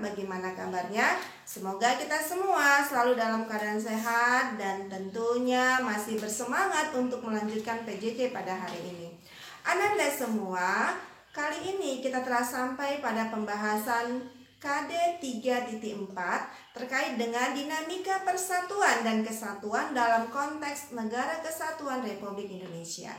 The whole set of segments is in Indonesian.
bagaimana kabarnya? Semoga kita semua selalu dalam keadaan sehat dan tentunya masih bersemangat untuk melanjutkan PJJ pada hari ini. Ananda semua, kali ini kita telah sampai pada pembahasan KD 3.4 terkait dengan dinamika persatuan dan kesatuan dalam konteks Negara Kesatuan Republik Indonesia.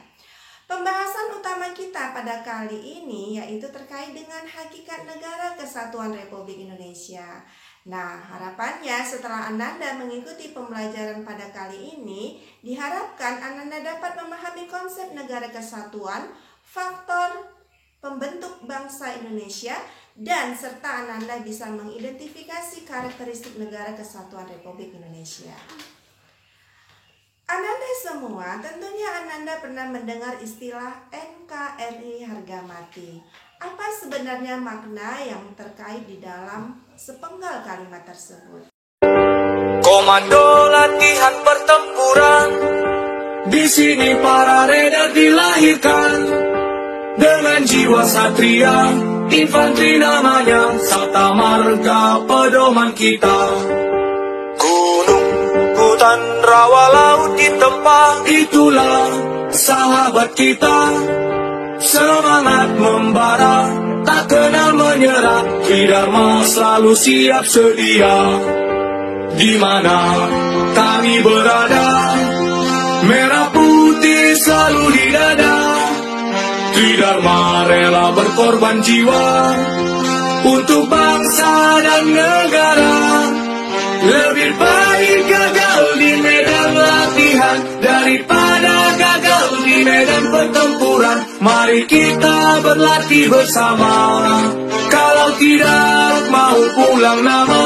Pembahasan utama kita pada kali ini yaitu terkait dengan hakikat Negara Kesatuan Republik Indonesia. Nah, harapannya setelah Ananda mengikuti pembelajaran pada kali ini, diharapkan Ananda dapat memahami konsep negara kesatuan, faktor pembentuk bangsa Indonesia, dan serta Ananda bisa mengidentifikasi karakteristik Negara Kesatuan Republik Indonesia. Ananda semua, tentunya Ananda pernah mendengar istilah NKRI harga mati. Apa sebenarnya makna yang terkait di dalam sepenggal kalimat tersebut? Komando latihan pertempuran, di sini para raider dilahirkan dengan jiwa satria, infanteri namanya, Sabta Marga pedoman kita. Hutan, rawa, laut ditempa, itulah sahabat kita. Semangat membara, tak kenal menyerah, Tridharma selalu siap sedia. Di mana kami berada, merah putih selalu di dada. Tridharma rela berkorban jiwa untuk bangsa dan negara. Lebih baik gagal di medan latihan daripada gagal di medan pertempuran. Mari kita berlatih bersama. Kalau tidak mau pulang nama,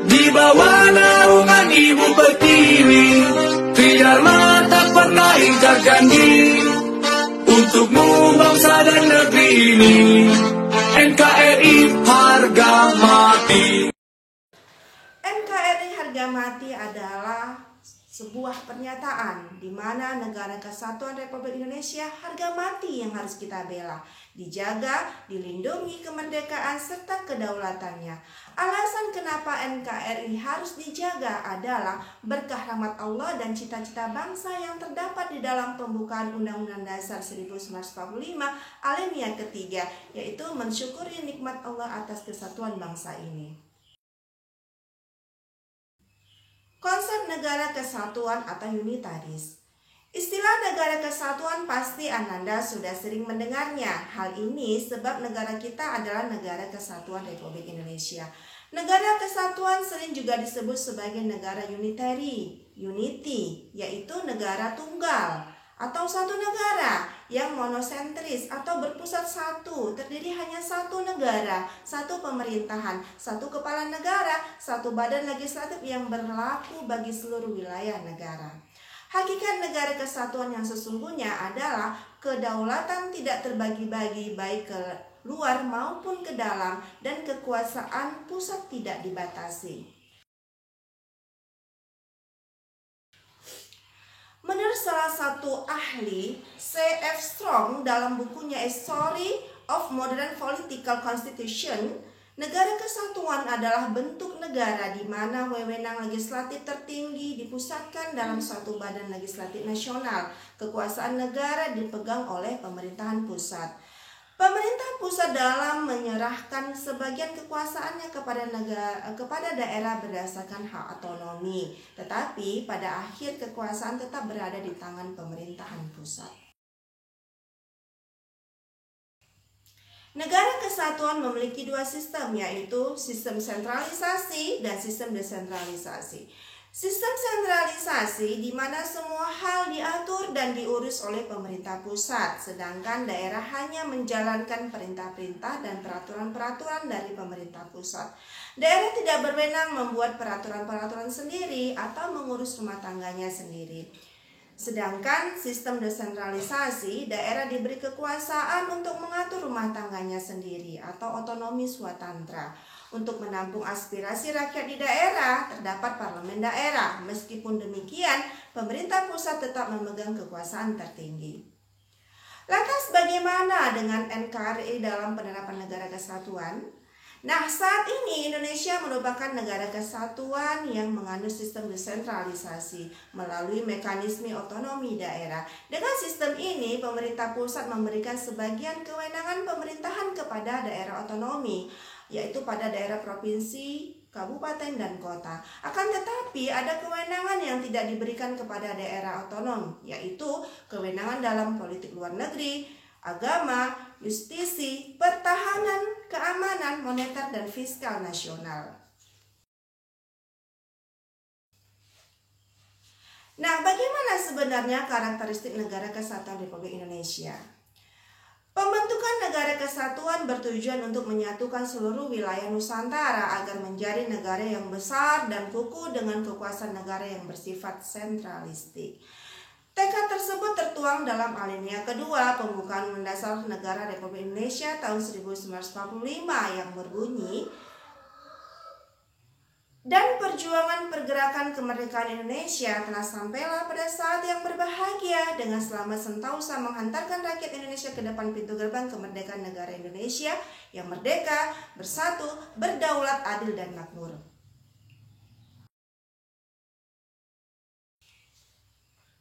di bawah naungan Ibu Pertiwi, Tridharma tak pernah ingkar janji untukmu bangsa dan negeri ini. NKRI harga mati. NKRI harga mati adalah sebuah pernyataan di mana Negara Kesatuan Republik Indonesia harga mati yang harus kita bela, dijaga, dilindungi kemerdekaan serta kedaulatannya. Alasan kenapa NKRI harus dijaga adalah berkah rahmat Allah dan cita-cita bangsa yang terdapat di dalam pembukaan Undang-Undang Dasar 1945 Alinea ketiga, yaitu mensyukuri nikmat Allah atas kesatuan bangsa ini. Konsep negara kesatuan atau unitaris. Istilah negara kesatuan pasti Ananda sudah sering mendengarnya. Hal ini sebab negara kita adalah Negara Kesatuan Republik Indonesia. Negara kesatuan sering juga disebut sebagai negara unitary, unity, yaitu negara tunggal atau satu negara yang monosentris atau berpusat satu, terdiri hanya satu negara, satu pemerintahan, satu kepala negara, satu badan legislatif yang berlaku bagi seluruh wilayah negara. Hakikat negara kesatuan yang sesungguhnya adalah kedaulatan tidak terbagi-bagi baik ke luar maupun ke dalam, dan kekuasaan pusat tidak dibatasi. Menurut salah satu ahli, C.F. Strong, dalam bukunya A Story of Modern Political Constitution, negara kesatuan adalah bentuk negara di mana wewenang legislatif tertinggi dipusatkan dalam suatu badan legislatif nasional. Kekuasaan negara dipegang oleh pemerintahan pusat. Pemerintah pusat dalam menyerahkan sebagian kekuasaannya kepada daerah berdasarkan hak otonomi, tetapi pada akhir kekuasaan tetap berada di tangan pemerintahan pusat. Negara kesatuan memiliki dua sistem, yaitu sistem sentralisasi dan sistem desentralisasi. Sistem sentralisasi di mana semua hal diatur dan diurus oleh pemerintah pusat, sedangkan daerah hanya menjalankan perintah-perintah dan peraturan-peraturan dari pemerintah pusat. Daerah tidak berwenang membuat peraturan-peraturan sendiri atau mengurus rumah tangganya sendiri. Sedangkan sistem desentralisasi, daerah diberi kekuasaan untuk mengatur rumah tangganya sendiri atau otonomi swatantra. Untuk menampung aspirasi rakyat di daerah, terdapat parlemen daerah. Meskipun demikian, pemerintah pusat tetap memegang kekuasaan tertinggi. Lantas bagaimana dengan NKRI dalam penerapan negara kesatuan? Nah, saat ini Indonesia merupakan negara kesatuan yang menganut sistem desentralisasi melalui mekanisme otonomi daerah. Dengan sistem ini, pemerintah pusat memberikan sebagian kewenangan pemerintahan kepada daerah otonomi, yaitu pada daerah provinsi, kabupaten, dan kota. Akan tetapi ada kewenangan yang tidak diberikan kepada daerah otonom, yaitu kewenangan dalam politik luar negeri, agama, justisi, pertahanan, keamanan, moneter, dan fiskal nasional. Nah, bagaimana sebenarnya karakteristik Negara Kesatuan Republik Indonesia? Pembentukan Negara Kesatuan bertujuan untuk menyatukan seluruh wilayah Nusantara agar menjadi negara yang besar dan kukuh dengan kekuasaan negara yang bersifat sentralistik. Tekad tersebut tertuang dalam alinea kedua pembukaan Undang-Undang Dasar Negara Republik Indonesia tahun 1945 yang berbunyi, dan perjuangan pergerakan kemerdekaan Indonesia telah sampailah pada saat yang berbahagia dengan selamat sentosa menghantarkan rakyat Indonesia ke depan pintu gerbang kemerdekaan negara Indonesia yang merdeka, bersatu, berdaulat, adil, dan makmur.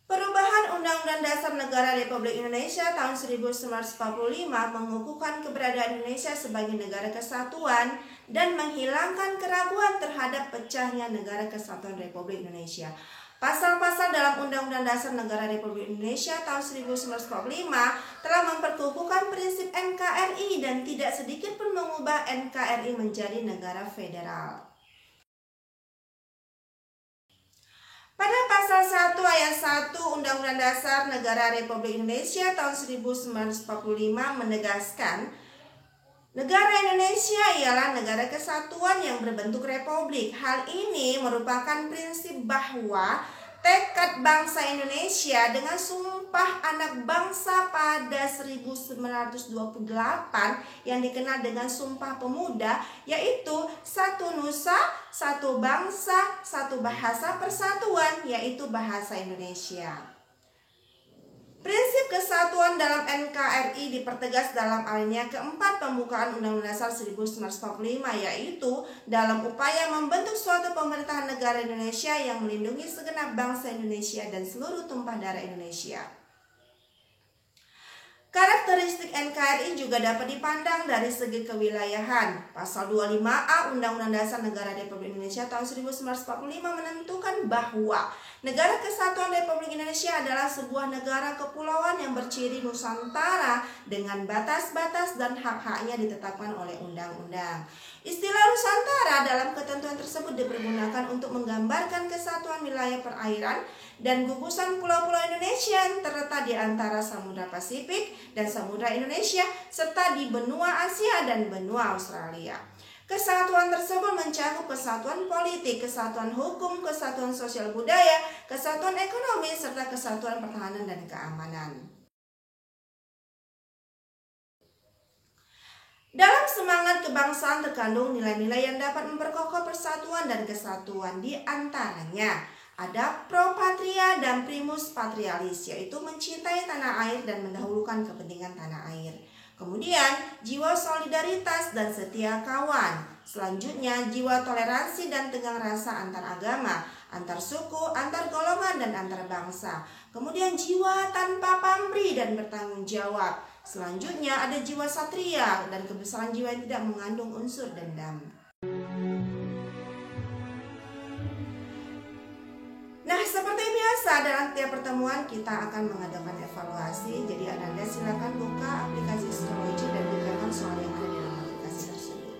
Perubahan Undang-Undang Dasar Negara Republik Indonesia tahun 1945 mengukuhkan keberadaan Indonesia sebagai negara kesatuan dan menghilangkan keraguan terhadap pecahnya Negara Kesatuan Republik Indonesia. Pasal-pasal dalam Undang-Undang Dasar Negara Republik Indonesia tahun 1945 telah memperkukuhkan prinsip NKRI dan tidak sedikit pun mengubah NKRI menjadi negara federal. Pada pasal 1 ayat 1 Undang-Undang Dasar Negara Republik Indonesia tahun 1945 menegaskan, negara Indonesia ialah negara kesatuan yang berbentuk republik. Hal ini merupakan prinsip bahwa tekad bangsa Indonesia dengan Sumpah Anak Bangsa pada 1928 yang dikenal dengan Sumpah Pemuda, yaitu satu nusa, satu bangsa, satu bahasa persatuan, yaitu bahasa Indonesia. Prinsip kesatuan dalam NKRI dipertegas dalam alinea keempat pembukaan Undang-Undang Dasar 1945, yaitu dalam upaya membentuk suatu pemerintahan negara Indonesia yang melindungi segenap bangsa Indonesia dan seluruh tumpah darah Indonesia. Karakteristik NKRI juga dapat dipandang dari segi kewilayahan. Pasal 25A Undang-Undang Dasar Negara Republik Indonesia tahun 1945 menentukan bahwa Negara Kesatuan Republik Indonesia adalah sebuah negara kepulauan yang berciri Nusantara dengan batas-batas dan hak-haknya ditetapkan oleh undang-undang. Istilah Nusantara dalam ketentuan tersebut dipergunakan untuk menggambarkan kesatuan wilayah perairan dan gugusan pulau-pulau Indonesia yang terletak di antara Samudra Pasifik dan Samudra Indonesia serta di benua Asia dan benua Australia. Kesatuan tersebut mencakup kesatuan politik, kesatuan hukum, kesatuan sosial budaya, kesatuan ekonomi, serta kesatuan pertahanan dan keamanan. Dalam semangat kebangsaan terkandung nilai-nilai yang dapat memperkokoh persatuan dan kesatuan. Di antaranya ada pro patria dan primus patrialis, yaitu mencintai tanah air dan mendahulukan kepentingan tanah air. Kemudian jiwa solidaritas dan setia kawan. Selanjutnya jiwa toleransi dan tegang rasa antar agama, antar suku, antar golongan, dan antar bangsa. Kemudian jiwa tanpa pamrih dan bertanggung jawab. Selanjutnya ada jiwa satria dan kebesaran jiwa yang tidak mengandung unsur dendam. Nah, seperti biasa dalam tiap pertemuan kita akan mengadakan evaluasi. Jadi Anda silakan buka aplikasi Psikologi dan kerjakan soal yang ada di dalam aplikasi tersebut.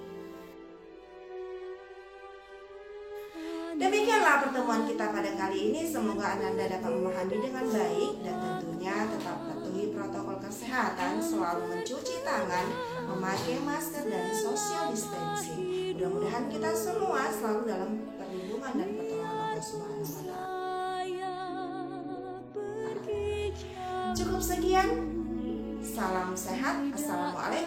Demikianlah pertemuan kita pada kali ini. Semoga Anda dapat memahami dengan baik dan tentunya tetap patuhi protokol kesehatan, selalu mencuci tangan, memakai masker, dan social distancing. Mudah-mudahan kita semua selalu dalam perlindungan dan pertolongan Allah Subhanahu wa Ta'ala. Cukup sekian. Salam sehat. Assalamualaikum